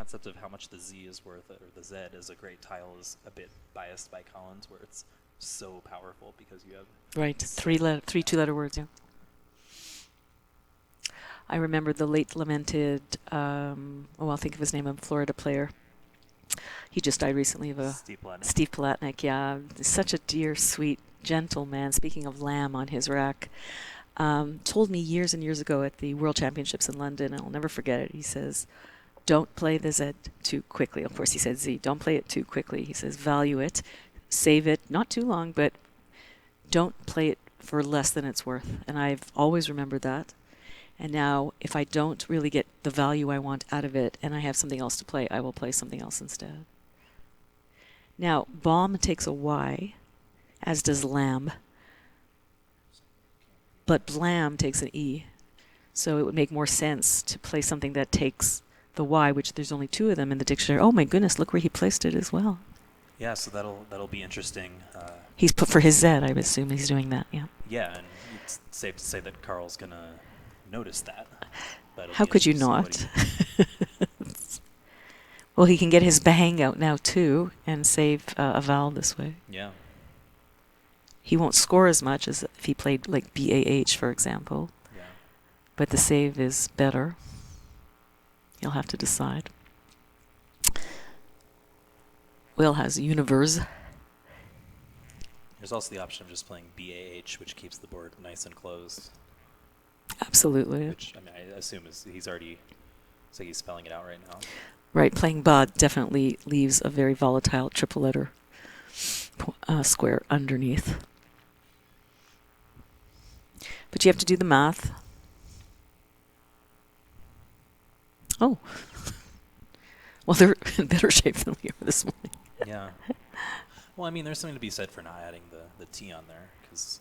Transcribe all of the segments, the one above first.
concept of how much the Z is worth, or the Z as a great tile, is a bit biased by Collins, where it's so powerful because you have Right, three two-letter words, yeah. I remember the late lamented, I'll think of his name, a Florida player. He just died recently of a... Steve Palatnik, yeah. Such a dear, sweet, gentle man. Speaking of lamb on his rack. Told me years and years ago at the World Championships in London, and I'll never forget it, he says, don't play the Z too quickly. Of course, he said Z. Don't play it too quickly. He says, value it, save it, not too long, but don't play it for less than it's worth. And I've always remembered that. And now, if I don't really get the value I want out of it and I have something else to play, I will play something else instead. Now, bomb takes a Y, as does lamb. But blam takes an E. So it would make more sense to play something that takes the Y, which there's only 2 of them in the dictionary. Oh my goodness, look where he placed it as well. Yeah, so that'll be interesting. He's put for his Z, I would assume he's doing that, yeah. Yeah, and it's safe to say that Carl's going to notice that. How could you not? Well, he can get his bang out now, too, and save a vowel this way. Yeah. He won't score as much as if he played, like, BAH, for example. Yeah. But the save is better. You'll have to decide. Will has universe. There's also the option of just playing BAH, which keeps the board nice and closed. Absolutely. Which, I mean, I assume he's already... So he's spelling it out right now. Right, playing Bad definitely leaves a very volatile triple letter square underneath. But you have to do the math. Oh. Well, they're in better shape than we are this morning. Yeah. Well, I mean, there's something to be said for not adding the T on there, because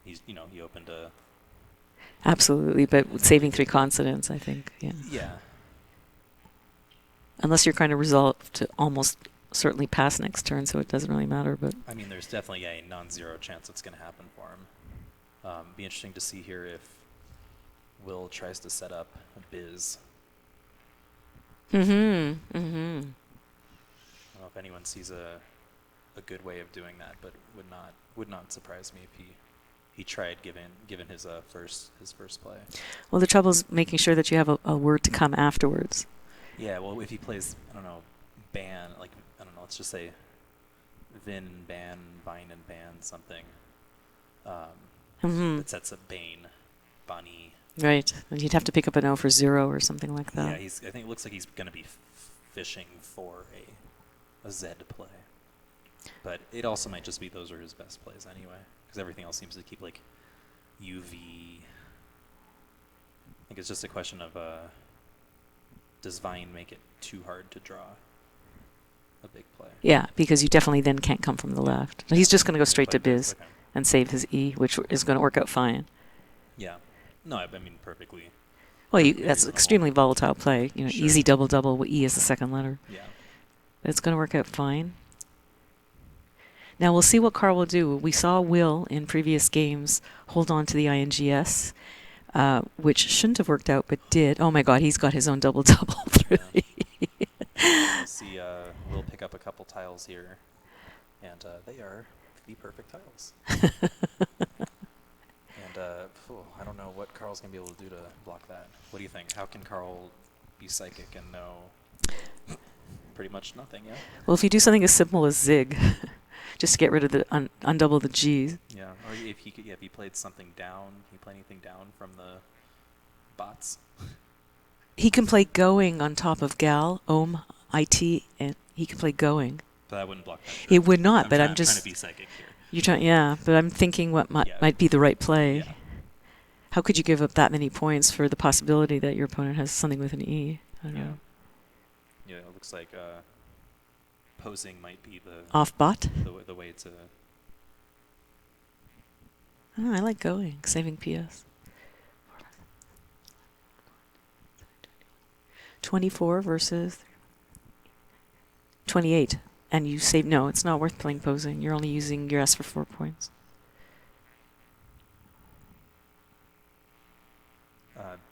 he opened a... Absolutely, but saving 3 consonants, I think, yeah. Yeah. Unless you're kind of resolved to almost certainly pass next turn, so it doesn't really matter. But I mean, there's definitely a non-zero chance it's going to happen for him. Be interesting to see here if Will tries to set up a biz. I don't know if anyone sees a good way of doing that, but would not surprise me if he tried given his first play. Well, the trouble is making sure that you have a word to come afterwards. Yeah, well, if he plays, I don't know, ban, like, I don't know, let's just say Vin, ban, Vine, and ban something. That sets up Bane, Bunny. Right, and you'd have to pick up an O for 0 or something like that. Yeah, I think it looks like he's going to be fishing for a Z play. But it also might just be those are his best plays anyway, because everything else seems to keep, like, UV. I think it's just a question of... does Vine make it too hard to draw a big play? Yeah, because you definitely then can't come from the left. He's just going to go straight to biz and save his E, which is going to work out fine. Yeah. No, I mean perfectly. Well, that's extremely volatile play. Sure. Easy double, E is the second letter. Yeah. But it's going to work out fine. Now, we'll see what Carl will do. We saw Will in previous games hold on to the INGS. Which shouldn't have worked out, but did. Oh my God, he's got his own double-double through. We'll see. We'll pick up a couple tiles here, and they are the perfect tiles. And I don't know what Carl's gonna be able to do to block that. What do you think? How can Carl be psychic and know pretty much nothing? Yeah. Well, if you do something as simple as zig, just to get rid of the undouble the G's. Yeah, or if he played something down, he play anything down from the bots. He can play going on top of gal, ohm, IT, and he can play going. But that wouldn't block that. Sure. It would not, but I'm just trying to be psychic here. You're trying, yeah. But I'm thinking what might be the right play. Yeah. How could you give up that many points for the possibility that your opponent has something with an E? I don't know. Yeah, it looks like posing might be the off bot. The way to. Oh, I like going, saving PS. 24 versus 28. And you save... No, it's not worth playing posing. You're only using your S for 4 points.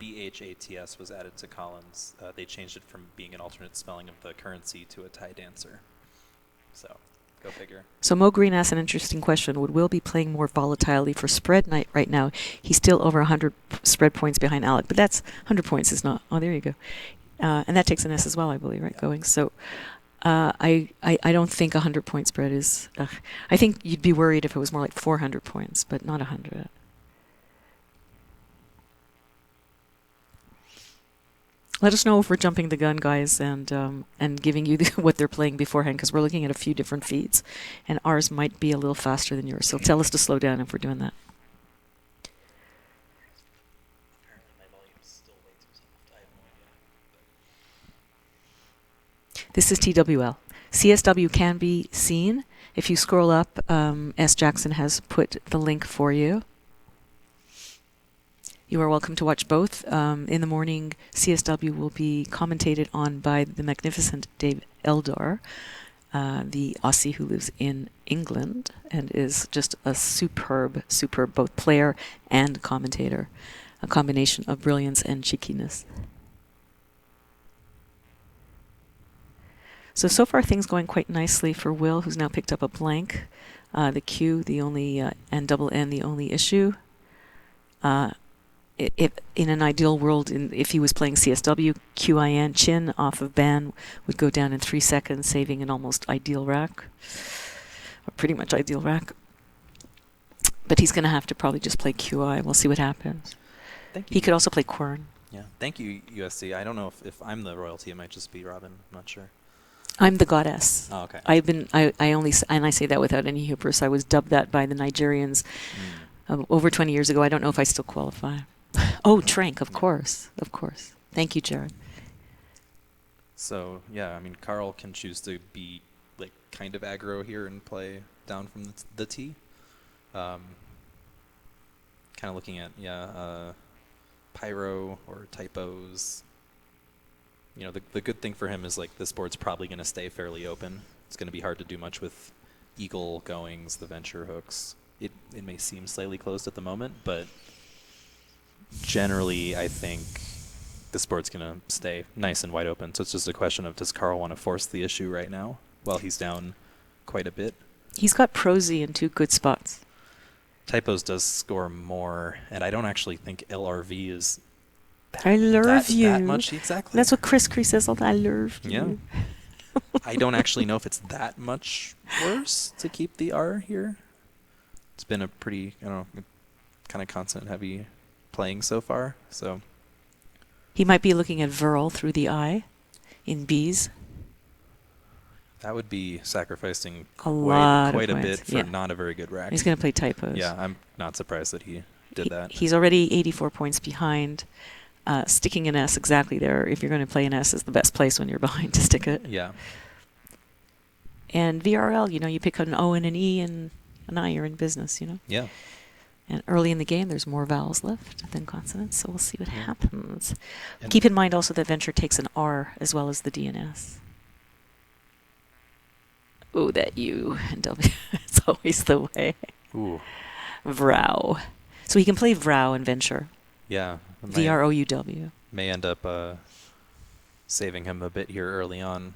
BHATS was added to Collins. They changed it from being an alternate spelling of the currency to a Thai dancer. So, go figure. So Mo Green asked an interesting question. Would Will be playing more volatilely for spread night right now? He's still over 100 spread points behind Alec, but that's 100 points is not. Oh, there you go. And that takes an S as well, I believe, right? Yeah. Going. So I don't think 100-point spread is... I think you'd be worried if it was more like 400 points, but not 100. Let us know if we're jumping the gun, guys, and giving you what they're playing beforehand, because we're looking at a few different feeds, and ours might be a little faster than yours. So tell us to slow down if we're doing that. Apparently my volume's still way too soft. I have no idea. This is TWL. CSW can be seen. If you scroll up, S. Jackson has put the link for you. You are welcome to watch both. In the morning, CSW will be commentated on by the magnificent Dave Eldar, the Aussie who lives in England and is just a superb both player and commentator. A combination of brilliance and cheekiness. So far things going quite nicely for Will, who's now picked up a blank. The Q, the only, and double N, the only issue. If in an ideal world, if he was playing CSW, QIN, Chin off of ban would go down in 3 seconds, saving an almost ideal rack. Or pretty much ideal rack. But he's going to have to probably just play QI. We'll see what happens. Thank you. He could also play Quern. Yeah. Thank you, USC. I don't know if I'm the royalty. It might just be Robin. I'm not sure. I'm the goddess. Oh, okay. I only, and I say that without any hubris, I was dubbed that by the Nigerians over 20 years ago. I don't know if I still qualify. Oh, Trank, of course. Thank you, Jared. So, yeah, I mean, Carl can choose to be, like, kind of aggro here and play down from the tee. Kind of looking at, Pyro or typos. You know, the good thing for him is, like, this board's probably going to stay fairly open. It's going to be hard to do much with eagle goings, the venture hooks. It may seem slightly closed at the moment, but generally I think this board's going to stay nice and wide open. So it's just a question of, does Carl want to force the issue right now while he's down quite a bit? He's got prosy in 2 good spots. Typos does score more, and I don't actually think LRV is that much exactly. That's what Chris says all the time. I love you. Yeah. I don't actually know if it's that much worse to keep the R here. It's been a pretty, kind of constant heavy playing so far. So he might be looking at Verl through the eye in B's. That would be sacrificing quite a bit for not a very good rack. He's going to play typos. Yeah, I'm not surprised that he did that. He's already 84 points behind. Sticking an S exactly there, if you're going to play an S, is the best place when you're behind to stick it. Yeah. And VRL, you pick an O and an E and an I, you're in business, Yeah. And early in the game, there's more vowels left than consonants, so we'll see what happens. And keep in mind also that Venture takes an R as well as the D and S. Oh, that U and W. It's always the way. Ooh. Vrow. So he can play Vrow and Venture. Yeah. VROUW. May end up saving him a bit here early on.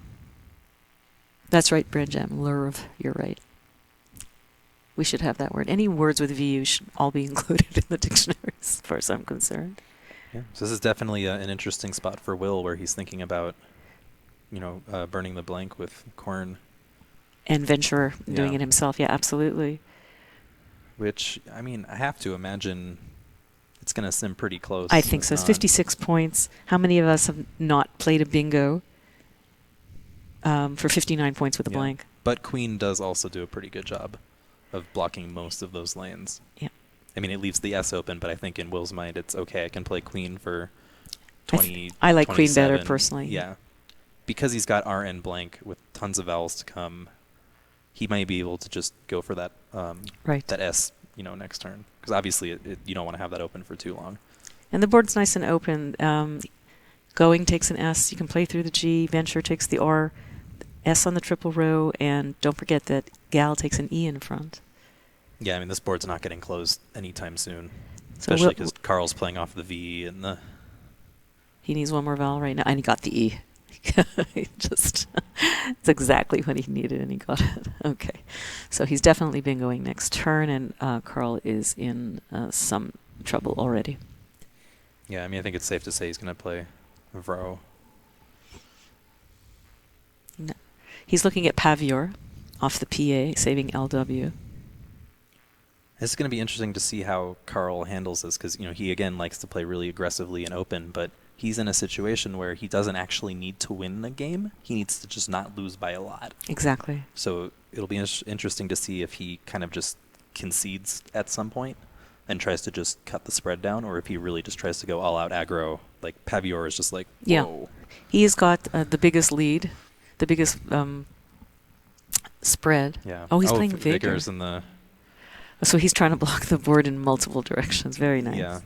That's right, Brenjam. Lurv. You're right. We should have that word. Any words with VU should all be included in the dictionaries, as far as I'm concerned. Yeah. So this is definitely an interesting spot for Will, where he's thinking about, burning the blank with Quern. And Venture doing it himself. Yeah, absolutely. Which, I mean, I have to imagine it's going to sim pretty close. I think so. It's 56 points. How many of us have not played a bingo for 59 points with a blank? But Queen does also do a pretty good job of blocking most of those lanes. Yeah. I mean, it leaves the S open, but I think in Will's mind, it's okay. I can play Queen for 20. I like Queen better personally. Yeah. Because he's got RN blank with tons of vowels to come, he might be able to just go for that that S, next turn. Because obviously you don't want to have that open for too long. And the board's nice and open. Going takes an S. You can play through the G. Venture takes the R. S on the triple row. And don't forget that Gal takes an E in front. Yeah, I mean, this board's not getting closed anytime soon. Especially because Carl's playing off the V and the He needs one more vowel right now, and he got the E. It's exactly what he needed, and he got it. Okay. So he's definitely bingoing next turn, and Carl is in some trouble already. Yeah, I mean, I think it's safe to say he's going to play Vro. No. He's looking at Pavior off the PA, saving LW. This is going to be interesting to see how Carl handles this, because he again likes to play really aggressively and open, but he's in a situation where he doesn't actually need to win the game. He needs to just not lose by a lot. Exactly. So it'll be interesting to see if he kind of just concedes at some point and tries to just cut the spread down, or if he really just tries to go all out aggro. Like Pavior is just like, whoa. Yeah. He's got the biggest lead, the biggest spread. Yeah. Oh, he's playing Vigor. Vigor's in the... So he's trying to block the board in multiple directions. Very nice. Yeah.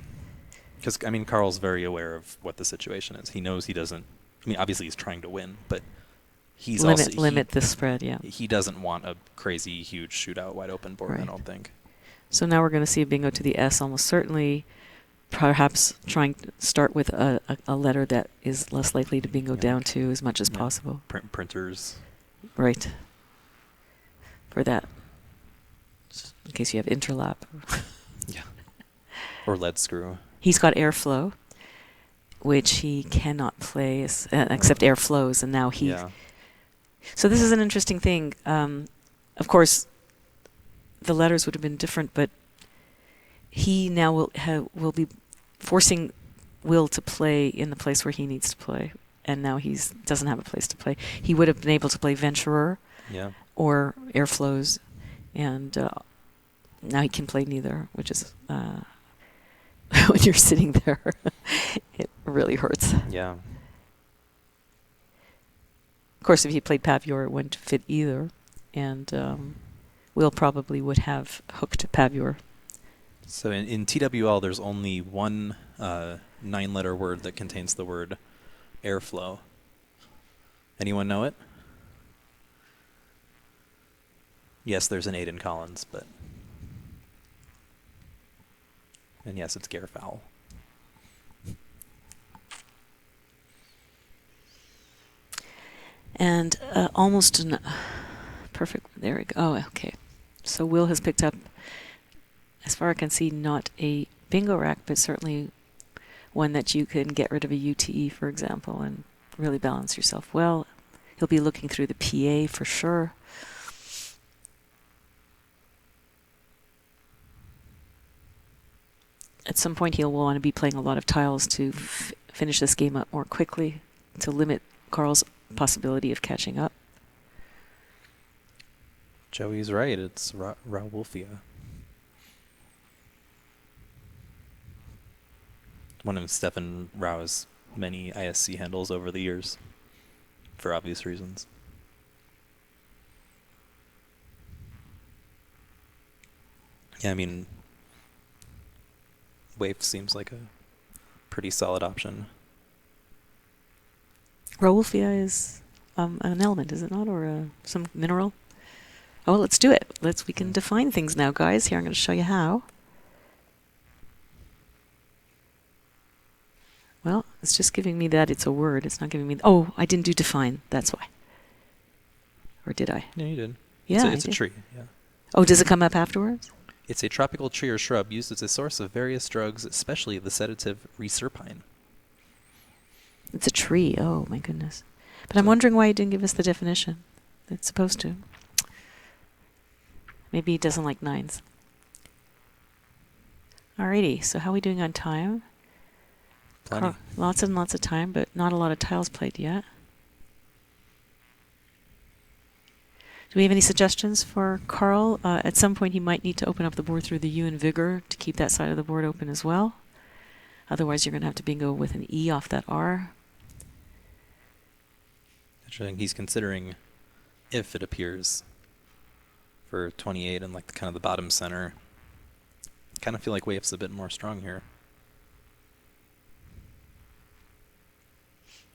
Because, I mean, Carl's very aware of what the situation is. He knows he doesn't... I mean, obviously he's trying to win, but he's limit the spread, yeah. He doesn't want a crazy, huge shootout wide open board, Right. I don't think. So now we're going to see a bingo to the S, almost certainly, perhaps trying to start with a letter that is less likely to bingo down to as much as possible. Printers. Right. For that. Just in case you have interlap. Yeah. Or lead screw. He's got airflow, which he cannot play except airflows, and now he... Yeah. So this is an interesting thing. Of course, the letters would have been different, but he now will be forcing Will to play in the place where he needs to play, and now he doesn't have a place to play. He would have been able to play Venturer or Airflows, and now he can play neither, which is... when you're sitting there, it really hurts. Yeah. Of course, if he played Pavior, it wouldn't fit either, and Will probably would have hooked Pavior. So in TWL, there's only one 9-letter word that contains the word airflow. Anyone know it? Yes, there's an 8 in Collins, but... And yes, it's Gairfowl. And almost an perfect... There we go. Oh, okay. So Will has picked up, as far as I can see, not a bingo rack, but certainly one that you can get rid of a UTE, for example, and really balance yourself well. He'll be looking through the PA for sure. At some point, he'll want to be playing a lot of tiles to finish this game up more quickly, to limit Carl's possibility of catching up. Joey's right. It's Raulfia. One of Stefan Rau's many ISC handles over the years, for obvious reasons. Yeah, I mean... Wave seems like a pretty solid option. Raulfia is an element, is it not, or some mineral? Oh, let's do it. We can define things now, guys. Here, I'm going to show you how. Well, it's just giving me that it's a word. It's not giving me... Oh, I didn't do define. That's why. Or did I? No, you did. Yeah, it's a tree. Yeah. Oh, does it come up afterwards? It's a tropical tree or shrub used as a source of various drugs, especially the sedative reserpine. It's a tree. Oh, my goodness. But I'm wondering why you didn't give us the definition. It's supposed to. Maybe he doesn't like 9s. Alrighty, so how are we doing on time? Plenty. Lots and lots of time, but not a lot of tiles played yet. Do we have any suggestions for Carl? At some point, he might need to open up the board through the U and Vigor to keep that side of the board open as well. Otherwise, you're going to have to bingo with an E off that R. Interesting. He's considering if it appears for 28 and like kind of the bottom center. Kind of feel like Wave's a bit more strong here.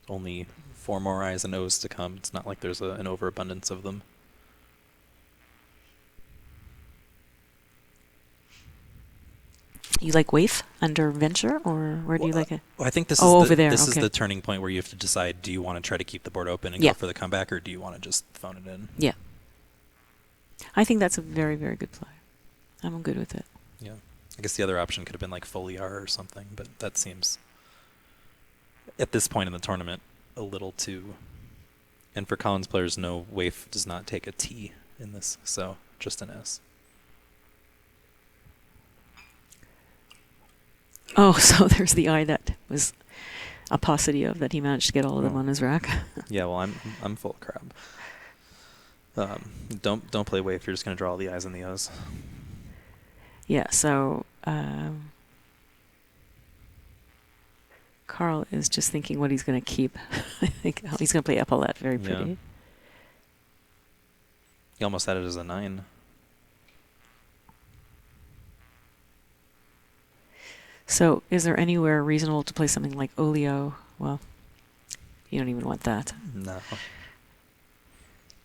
Only 4 more I's and O's to come. It's not like there's an overabundance of them. You like waif under venture, or where do you like it? Well, I think this Oh, is over there. this Okay. is the turning point where you have to decide: do you want to try to keep the board open and Yeah. go for the comeback, or do you want to just phone it in? Yeah. I think that's a very, very good play. I'm good with it. Yeah. I guess the other option could have been like foliar or something, but that seems, at this point in the tournament, a little too. And for Collins players, no, waif does not take a T in this, so just an S. Oh, so there's the eye that was a paucity of that he managed to get all of them on his rack. Yeah, well, I'm full of crab. Don't play waif. You're just gonna draw all the I's and the O's. Yeah. So Carl is just thinking what he's going to keep. I think he's going to play epaulette. Very pretty. Yeah. He almost had it as a 9. So is there anywhere reasonable to play something like Olio? Well, you don't even want that. No.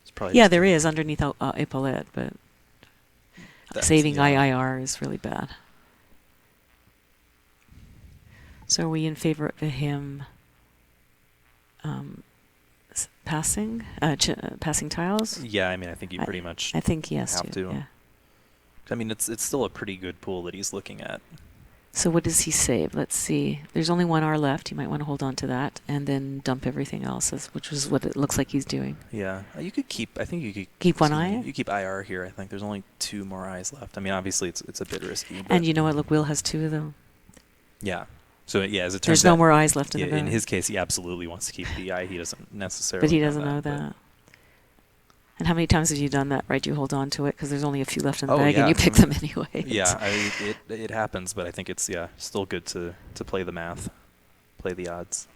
It's probably Yeah, there is underneath epaulette, but saving yeah. IIR is really bad. So are we in favor of him passing tiles? Yeah, I mean, I think you pretty much I think he has have to. Yeah. I mean, it's still a pretty good pool that he's looking at. So what does he save? Let's see. There's only 1 R left. You might want to hold on to that and then dump everything else, which is what it looks like he's doing. Yeah, you could keep. I think you could keep 1 eye. You keep IR here. I think there's only 2 more eyes left. I mean, obviously it's a bit risky. And you know what? Look, Will has 2 of them. Yeah. So yeah, as it turns out, there's no more eyes left in the bag. In his case, he absolutely wants to keep the eye. He doesn't necessarily. But he doesn't know that. And how many times have you done that, right? You hold on to it because there's only a few left in the bag and you pick them anyway. Yeah, it happens, but I think it's still good to play the math, play the odds.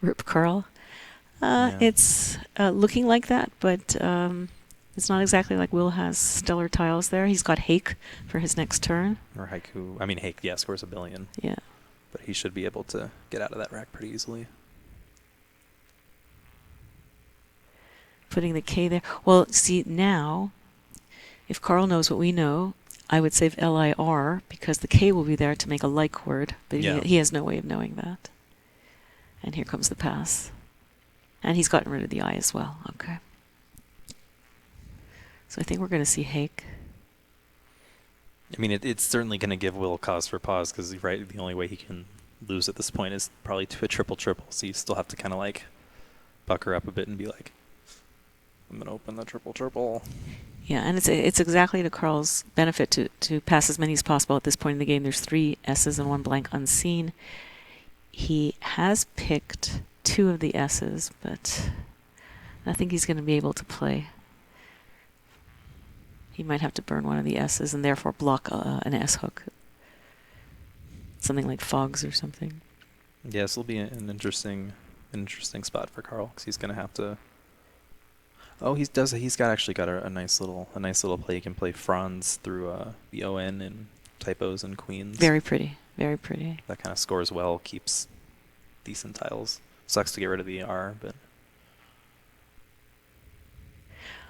Rip Carl. It's looking like that, but it's not exactly like Will has stellar tiles there. He's got Hake for his next turn. Or Haiku. I mean, Hake, scores a billion. Yeah. But he should be able to get out of that rack pretty easily. Putting the K there. Well, see, now, if Carl knows what we know, I would save LIR because the K will be there to make a like word, but he has no way of knowing that. And here comes the pass. And he's gotten rid of the I as well. Okay. So I think we're going to see Hake. I mean, it's certainly going to give Will cause for pause because, right, the only way he can lose at this point is probably to a triple-triple. So you still have to kind of like pucker up a bit and be like, I'm going to open the triple-triple. Yeah, and it's exactly to Carl's benefit to pass as many as possible at this point in the game. There's 3 S's and 1 blank unseen. He has picked 2 of the S's, but I think he's going to be able to play. He might have to burn one of the S's and therefore block an S hook. Something like Fogs or something. Yeah, this will be an interesting spot for Carl because he's going to have to. Oh, he's actually got a nice little play. He can play Franz through the ON and typos and queens. Very pretty, very pretty. That kind of scores well, keeps decent tiles. Sucks to get rid of the R, but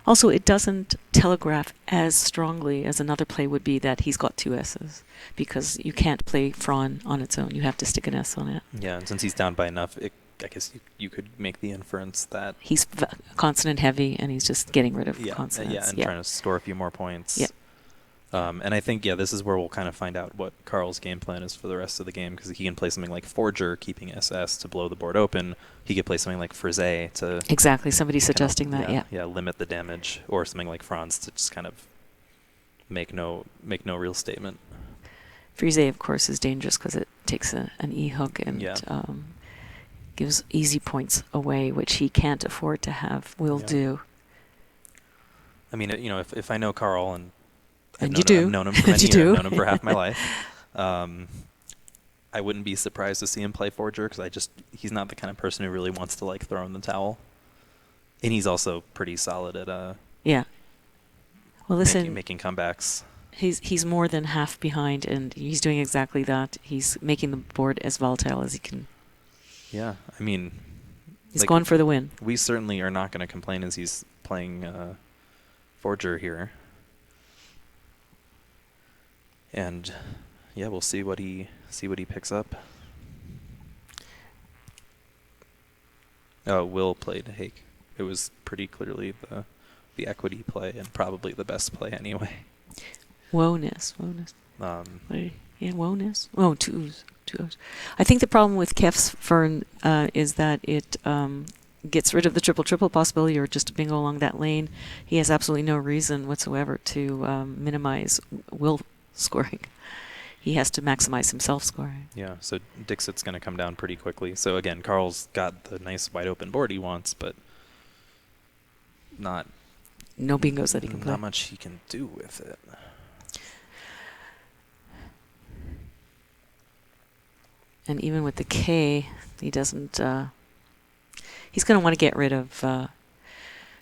also it doesn't telegraph as strongly as another play would be that he's got 2 S's because you can't play Fran on its own. You have to stick an S on it. Yeah, and since he's down by enough, I guess you could make the inference that he's consonant heavy and he's just getting rid of consonants. Yeah, and trying to score a few more points. Yeah. And I think, this is where we'll kind of find out what Carl's game plan is for the rest of the game because he can play something like Forger, keeping SS to blow the board open. He could play something like Frise to... Exactly. Somebody's suggesting that, yeah. Yeah, limit the damage. Or something like Franz to just kind of make no real statement. Frise, of course, is dangerous because it takes an E hook and gives easy points away, which he can't afford to have. Will do. I mean, if I know Carl and I've known him for many years. I've known him for half my life. I wouldn't be surprised to see him play Forger because he's not the kind of person who really wants to like throw in the towel. And he's also pretty solid at yeah. Well, listen, making comebacks. He's more than half behind, and he's doing exactly that. He's making the board as volatile as he can. Yeah, I mean, he's going for the win. We certainly are not going to complain as he's playing Forger here. And yeah, we'll see what he picks up. Oh, Will played Hake. It was pretty clearly the equity play and probably the best play anyway. Wowness. Yeah, wowness. Oh, two O's. I think the problem with Kef's Fern is that it gets rid of the triple possibility or just a bingo along that lane. He has absolutely no reason whatsoever to minimize Will scoring. He has to maximize himself scoring. Yeah, so Dixit's going to come down pretty quickly. So again, Carl's got the nice wide open board he wants, but no bingos that he can play. Not much he can do with it. And even with the K, he doesn't. He's going to want to get rid of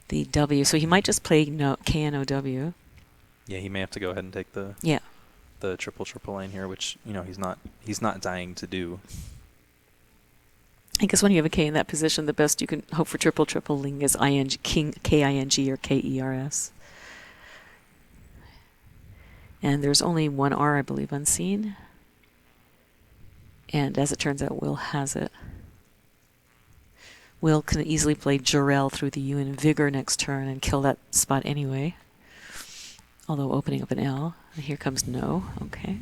the W, so he might just play K and OW. Yeah, he may have to go ahead and take the triple lane here, which he's not dying to do. I guess when you have a K in that position, the best you can hope for triple-ling is K-I-N-G or K-E-R-S. And there's only one R, I believe, unseen. And as it turns out, Will has it. Will can easily play Jarell through the U and Vigor next turn and kill that spot anyway. Although opening up an L. And here comes no. Okay.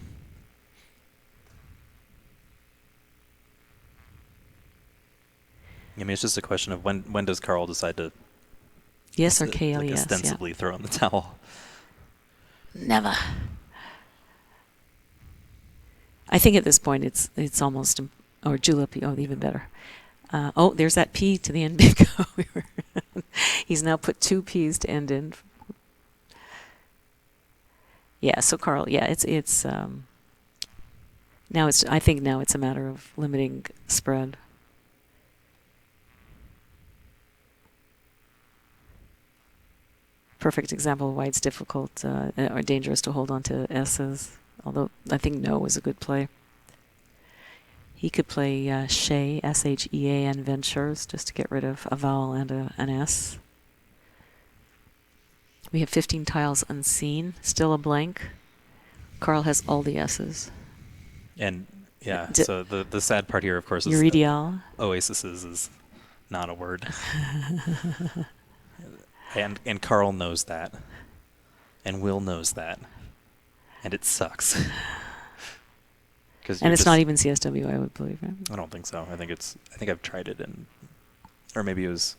I mean, it's just a question of when does Carl decide to yes or KLES, ostensibly throw in the towel? Never. I think at this point it's almost, or julep, even better. Oh, there's that P to the end bingo. He's now put 2 P's to end in. Yeah, so Carl, it's now I think now it's a matter of limiting spread. Perfect example of why it's difficult or dangerous to hold on to S's. Although I think no was a good play. He could play Shea, S-H-E-A, and Ventures just to get rid of a vowel and an S. We have 15 tiles unseen, still a blank. Carl has all the S's. And yeah, so the sad part here, of course, is Uridial. Oases is not a word. And Carl knows that. And Will knows that. And it sucks. And it's not even CSW, I would believe, right? I don't think so. I think I've tried it, or maybe it was.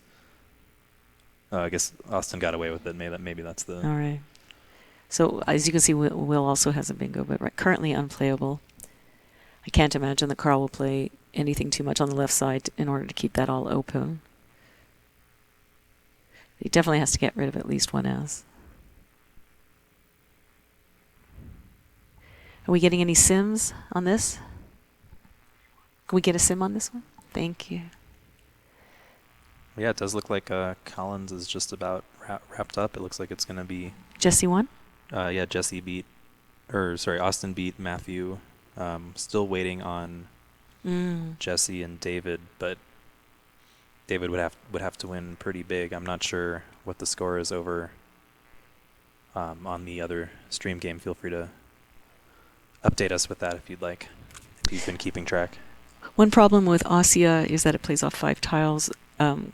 I guess Austin got away with it. Maybe that's the. All right. So as you can see, Will also has a bingo, but currently unplayable. I can't imagine that Carl will play anything too much on the left side in order to keep that all open. He definitely has to get rid of at least one S. Are we getting any sims on this? Can we get a sim on this one? Thank you. Yeah, it does look like Collins is just about wrapped up. It looks like it's going to be... Jesse won? Yeah, Austin beat Matthew. Still waiting on Jesse and David, but David would have to win pretty big. I'm not sure what the score is over on the other stream game. Feel free to update us with that if you'd like, if you've been keeping track. One problem with Ossia is that it plays off 5 tiles.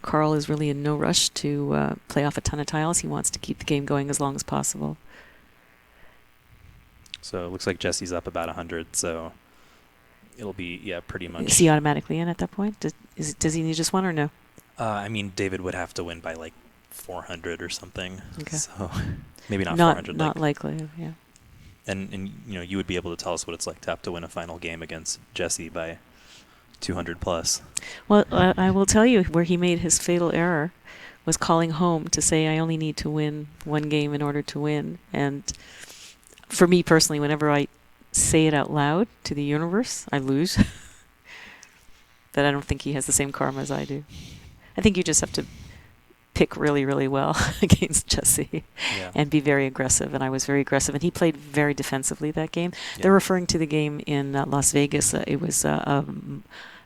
Carl is really in no rush to play off a ton of tiles. He wants to keep the game going as long as possible. So it looks like Jesse's up about 100, so it'll be, pretty much. Is he automatically in at that point? Does he need just one or no? I mean, David would have to win by like 400 or something. Okay. So maybe not 400. Not likely, yeah. And you would be able to tell us what it's like to have to win a final game against Jesse by 200 plus. Well, I will tell you where he made his fatal error was calling home to say I only need to win one game in order to win. And for me personally, whenever I say it out loud to the universe, I lose. But I don't think he has the same karma as I do. I think you just have to pick really, really well against Jesse and be very aggressive. And I was very aggressive. And he played very defensively that game. Yeah. They're referring to the game in Las Vegas. It was a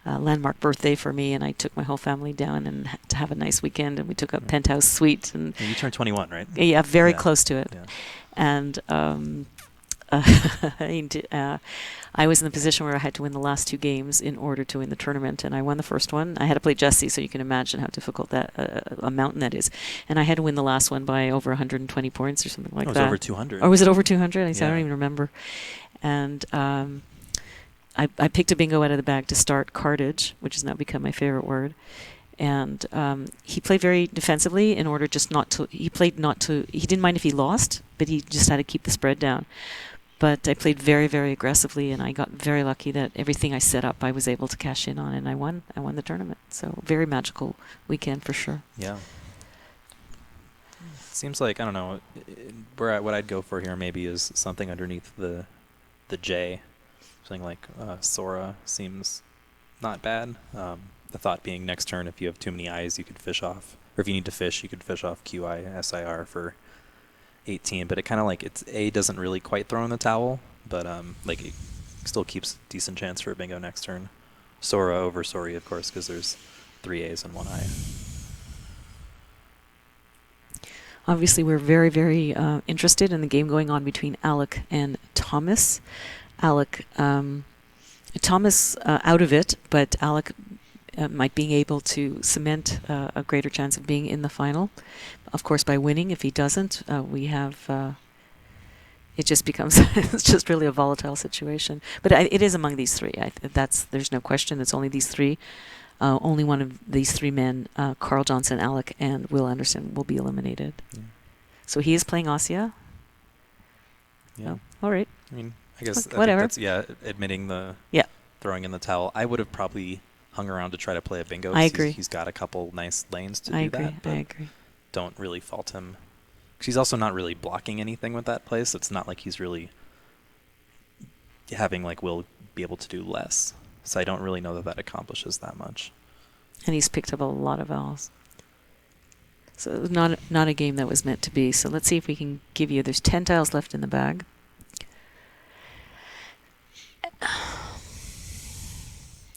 landmark birthday for me, and I took my whole family down and to have a nice weekend. And we took a penthouse suite. And you turned 21, right? Yeah, very close to it. Yeah. And I was in the position where I had to win the last 2 games in order to win the tournament, and I won the first one. I had to play Jesse, so you can imagine how difficult that a mountain that is. And I had to win the last one by over 120 points or something like that. It was over 200. Or was it over 200? I Yeah. don't even remember. And I picked a bingo out of the bag to start, cartage, which has now become my favorite word. And he played very defensively in order just not to. He didn't mind if he lost, but he just had to keep the spread down. But I played very, very aggressively, and I got very lucky that everything I set up I was able to cash in on, and I won the tournament. So very magical weekend for sure. Yeah. Seems like, I don't know, what I'd go for here maybe is something underneath the J. Something like Sora seems not bad. The thought being next turn, if you have too many eyes, you could fish off. Or if you need to fish, you could fish off QI, SIR for 18. But it kind of like, A doesn't really quite throw in the towel, but like it still keeps decent chance for a bingo next turn. Sora over Sori, of course, because there's 3 A's and 1 I. Obviously, we're very, very interested in the game going on between Alec and Thomas. Thomas out of it, but Alec might being able to cement a greater chance of being in the final. Of course, by winning. If he doesn't, we have... it just becomes... it's just really a volatile situation. But it is among these 3. There's no question. It's only these 3. Only one of these 3 men, Carl Johnson, Alec, and Will Anderson, will be eliminated. Yeah. So he is playing Asia. Yeah. Oh, all right. I mean, I guess whatever. Think that's, admitting the throwing in the towel. I would have probably hung around to try to play a bingo. I agree. He's got a couple nice lanes to I do agree. that. But I agree. Don't really fault him. He's also not really blocking anything with that play, so it's not like he's really having like Will be able to do less. So I don't really know that accomplishes that much. And he's picked up a lot of vowels. So it was not a game that was meant to be. So let's see if we can give you... There's 10 tiles left in the bag.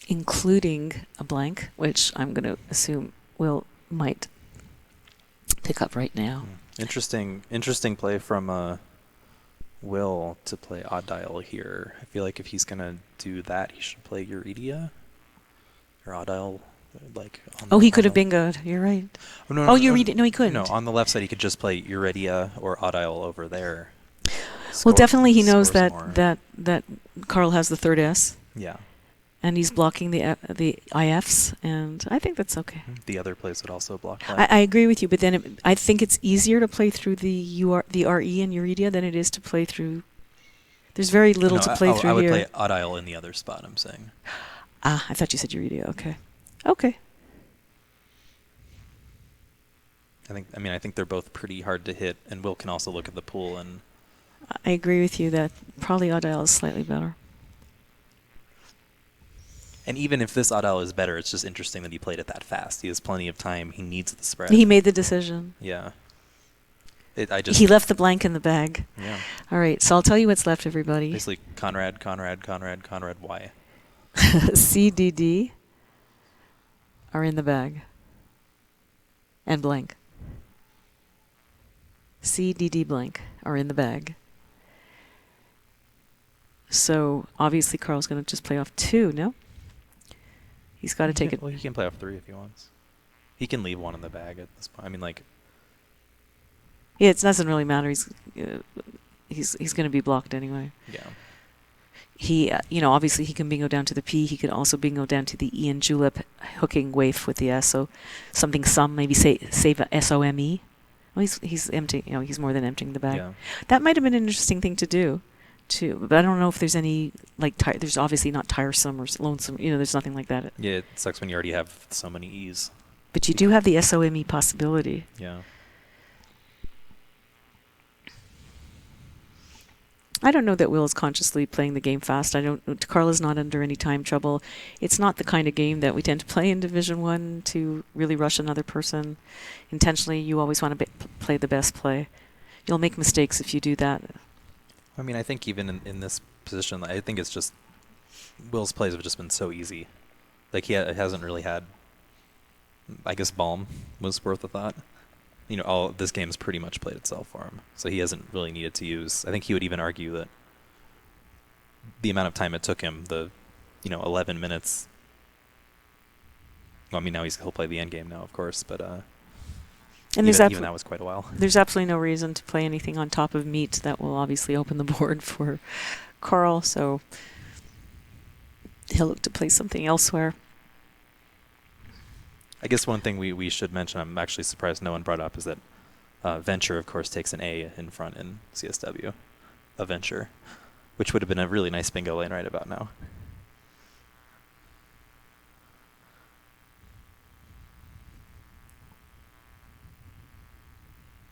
Including a blank, which I'm going to assume Will might pick up right now. Interesting play from Will to play odd dial here. I feel like if he's going to do that, he should play Eurydia or odd dial. Like he could have bingoed. You're right. Oh, no, Eurydia. No, he couldn't. No, on the left side, he could just play Eurydia or odd dial over there. Well, definitely he knows that Carl has the third S. Yeah. And he's blocking the IFs, and I think that's okay. The other plays would also block that. I agree with you, but then I think it's easier to play through the RE and Eurydia than it is to play through... There's very little to play through here. I would play odd dial in the other spot, I'm saying. I thought you said Eurydia. Okay. Okay. I think they're both pretty hard to hit, and Will can also look at the pool and... I agree with you that probably odd dial is slightly better. And even if this odd dial is better, it's just interesting that he played it that fast. He has plenty of time. He needs the spread. He made the decision. Yeah. He left the blank in the bag. Yeah. All right, so I'll tell you what's left, everybody. Basically, Conrad, Y. CDD are in the bag. And blank. CDD blank are in the bag. So obviously Carl's going to just play off 2, no? He's got to take it. Well, he can play off 3 if he wants. He can leave 1 in the bag at this point. I mean, like... Yeah, it doesn't really matter. He's going to be blocked anyway. Yeah. He, obviously he can bingo down to the P. He could also bingo down to the E and julep, hooking waif with the S. So something maybe save a SOME. Well, he's emptying. He's more than emptying the bag. Yeah. That might have been an interesting thing to do, too. But I don't know if there's any there's obviously not tiresome or lonesome. There's nothing like that. Yeah, it sucks when you already have so many E's. But you do have the SOME possibility. Yeah. I don't know that Will is consciously playing the game fast. Carl is not under any time trouble. It's not the kind of game that we tend to play in Division 1 to really rush another person. Intentionally, you always want to play the best play. You'll make mistakes if you do that. I mean, I think even in this position, I think it's just Will's plays have just been so easy. Like, he hasn't really had, I guess, Balm was worth a thought. All this game's pretty much played itself for him. So he hasn't really needed to use. I think he would even argue that the amount of time it took him, 11 minutes. Well, I mean, now he'll play the end game now, of course, but and even that was quite a while. There's absolutely no reason to play anything on top of meat that will obviously open the board for Carl, so he'll look to play something elsewhere. I guess one thing we should mention, I'm actually surprised no one brought up, is that Venture, of course, takes an A in front in CSW. A Venture, which would have been a really nice bingo lane right about now.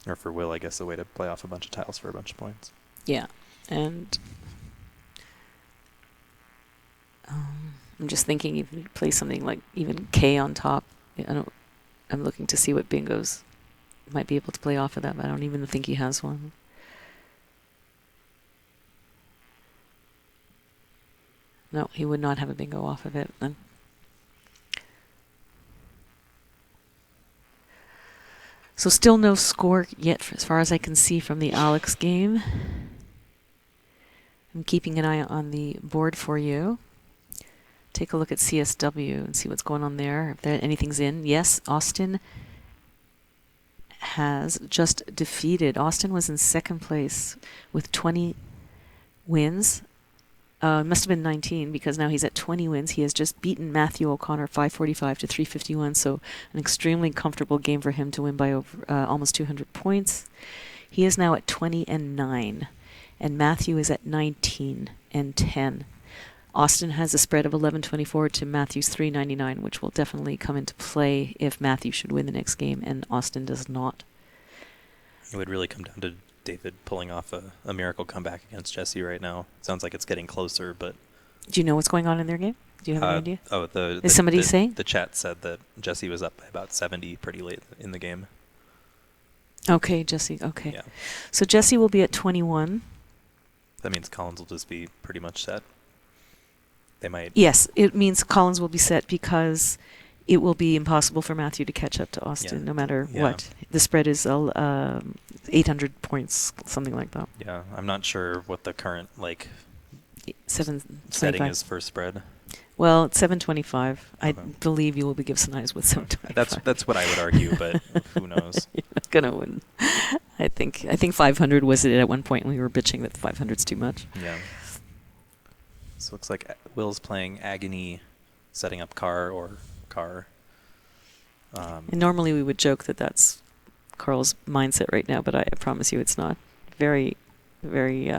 Or for Will, I guess, a way to play off a bunch of tiles for a bunch of points. Yeah, and I'm just thinking if you play something like even K on top, I'm looking to see what bingos might be able to play off of that, but I don't even think he has one. No, he would not have a bingo off of it then. So still no score yet as far as I can see from the Alex game. I'm keeping an eye on the board for you. Take a look at CSW and see what's going on there. If anything's in. Yes, Austin has just defeated. Austin was in second place with 20 wins. Must have been 19 because now he's at 20 wins. He has just beaten Matthew O'Connor 545 to 351. So an extremely comfortable game for him to win by over almost 200 points. He is now at 20-9, and Matthew is at 19-10. Austin has a spread of 11-24 to Matthew's 399, which will definitely come into play if Matthew should win the next game and Austin does not. It would really come down to David pulling off a miracle comeback against Jesse right now. Sounds like it's getting closer, but... Do you know what's going on in their game? Do you have any idea? Oh, Is somebody saying? The chat said that Jesse was up by about 70 pretty late in the game. Okay, Jesse. Okay. Yeah. So Jesse will be at 21. That means Collins will just be pretty much set. They might... Yes, it means Collins will be set because it will be impossible for Matthew to catch up to Austin no matter what. The spread is 800 points, something like that. Yeah, I'm not sure what the current setting is for spread. Well, it's 725. Okay. I believe you will be Gibsonized with 725. That's what I would argue, but who knows? You're not gonna win. I think 500 was it at one point when we were bitching that 500's too much. Yeah. So it looks like Will's playing Agony, setting up Car. And normally we would joke that that's Carl's mindset right now, but I promise you it's not. Very, very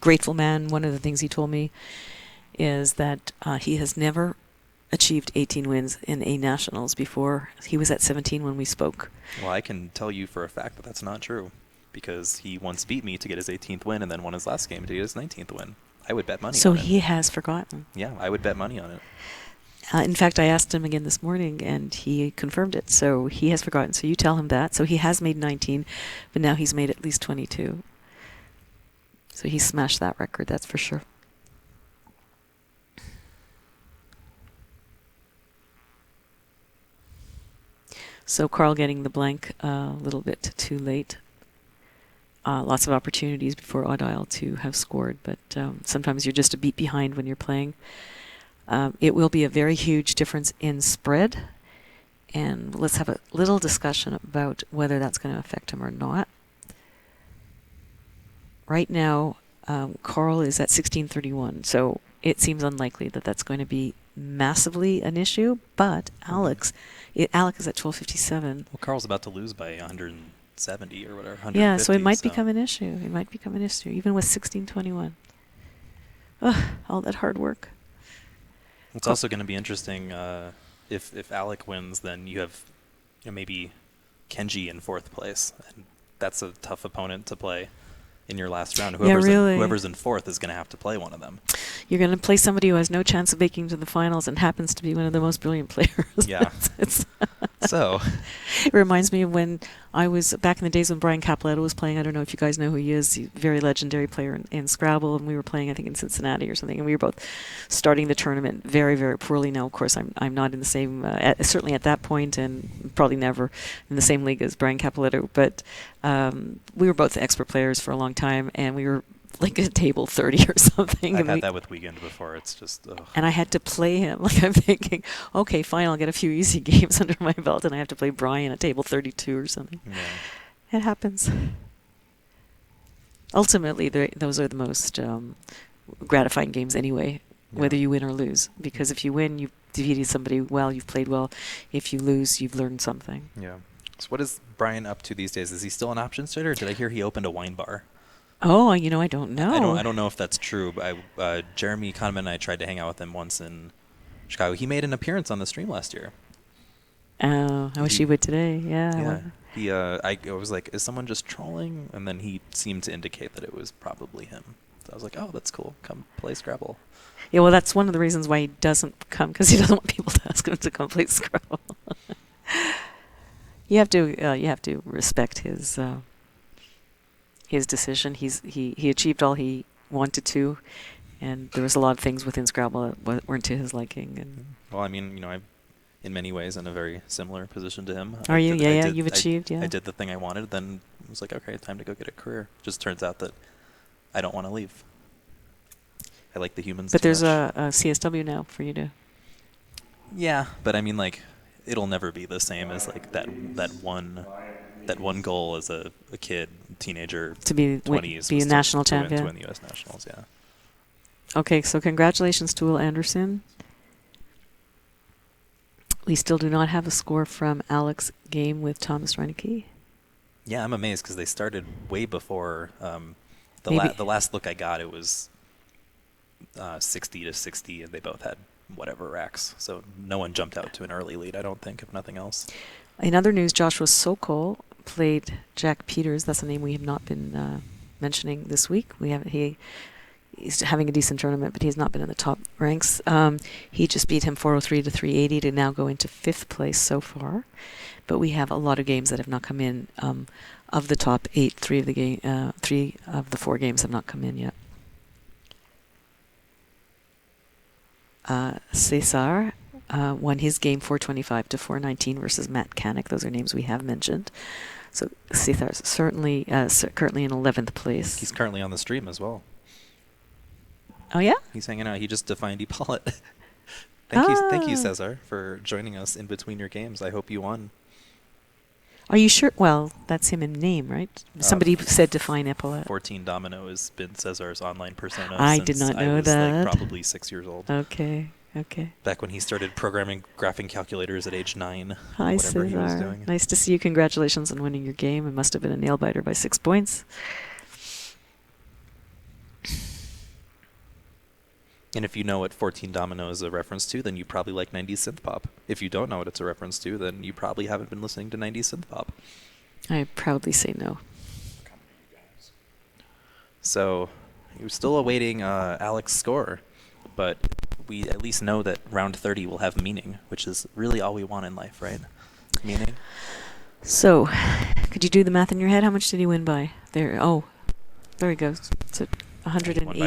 grateful man. One of the things he told me is that he has never achieved 18 wins in A Nationals before. He was at 17 when we spoke. Well, I can tell you for a fact that that's not true, because he once beat me to get his 18th win and then won his last game to get his 19th win. I would bet money on it. So he has forgotten. Yeah, I would bet money on it. In fact, I asked him again this morning, and he confirmed it. So he has forgotten. So you tell him that. So he has made 19, but now he's made at least 22. So he smashed that record, that's for sure. So Carl getting the blank a little bit too late. Lots of opportunities before Odd Isle to have scored, but sometimes you're just a beat behind when you're playing. It will be a very huge difference in spread, and let's have a little discussion about whether that's going to affect him or not. Right now, Carl is at 1631, so it seems unlikely that that's going to be massively an issue, but Alec is at 1257. Well, Carl's about to lose by 170 or whatever, 150. Yeah, so it might become an issue. It might become an issue, even with 1621. Ugh, all that hard work. It's also going to be interesting if Alec wins, then you have maybe Kenji in fourth place, and that's a tough opponent to play in your last round. Whoever's in fourth is going to have to play one of them. You're going to play somebody who has no chance of making to the finals and happens to be one of the most brilliant players. Yeah. So it reminds me of when I was back in the days when Brian Capoletto was playing. I don't know if you guys know who he is. He's a very legendary player in Scrabble, and we were playing, I think, in Cincinnati or something, and we were both starting the tournament very, very poorly. Now, of course, I'm not in the same, certainly at that point, and probably never in the same league as Brian Capoletto, but we were both expert players for a long time, and we were like a table 30 or something. I've had that with Weekend before. It's just, ugh. And I had to play him. Like, I'm thinking, okay, fine, I'll get a few easy games under my belt, and I have to play Brian at table 32 or something. Yeah. It happens. Ultimately, those are the most gratifying games anyway, whether you win or lose. Because if you win, you've defeated somebody well, you've played well. If you lose, you've learned something. Yeah. So what is Brian up to these days? Is he still an options trader, or did I hear he opened a wine bar? Oh, I don't know. I don't know if that's true, but Jeremy Kahneman and I tried to hang out with him once in Chicago. He made an appearance on the stream last year. Oh, I wish he would today. Yeah. Yeah. I was like, is someone just trolling? And then he seemed to indicate that it was probably him. So I was like, oh, that's cool. Come play Scrabble. Yeah, well, that's one of the reasons why he doesn't come, because he doesn't want people to ask him to come play Scrabble. You have to respect his decision. He achieved all he wanted to, and there was a lot of things within Scrabble that weren't to his liking. And well, I mean, I'm in many ways in a very similar position to him. Are you? You've achieved. I did the thing I wanted, then I was like, okay, time to go get a career. Just turns out that I don't want to leave. I like the humans. But there's a CSW now for you to. Yeah, but I mean, like, it'll never be the same as like that one goal as a kid, teenager, to be 20s, be a national champion, to win the U.S. Nationals. Yeah. Okay, so congratulations to Will Anderson. We still do not have a score from Alex's game with Thomas Reineke. Yeah, I'm amazed because they started way before the last look I got. It was 60-60, and they both had whatever racks. So no one jumped out to an early lead, I don't think, if nothing else. In other news, Joshua Sokol played Jack Peters. That's a name we have not been mentioning this week. He's having a decent tournament, but he's not been in the top ranks. He just beat him 403 to 380 to now go into 5th place so far. But we have a lot of games that have not come in. Of the top 8, 3 of the 4 games have not come in yet. Cesar won his game 425 to 419 versus Matt Kanik. Those are names we have mentioned. So Cesar's certainly currently in 11th place. He's currently on the stream as well. Oh yeah? He's hanging out. He just defined Epaulet. Thank you, Cesar, for joining us in between your games. I hope you won. Are you sure? Well, that's him in name, right? Somebody said define Epaulet. 14 Domino has been Cesar's online persona I since did not know I was that. like probably 6 years old. Okay. Back when he started programming graphing calculators at age 9. Hi, whatever he was Cesar. doing. Nice to see you. Congratulations on winning your game. It must have been a nail biter by 6 points. And if you know what 14 Domino is a reference to, then you probably like 90s synth pop. If you don't know what it's a reference to, then you probably haven't been listening to 90s synth pop. I proudly say no. So you're still awaiting Alex's score, but we at least know that round 30 will have meaning, which is really all we want in life, right? Meaning. So, could you do the math in your head? How much did he win by? There he goes. It's 180.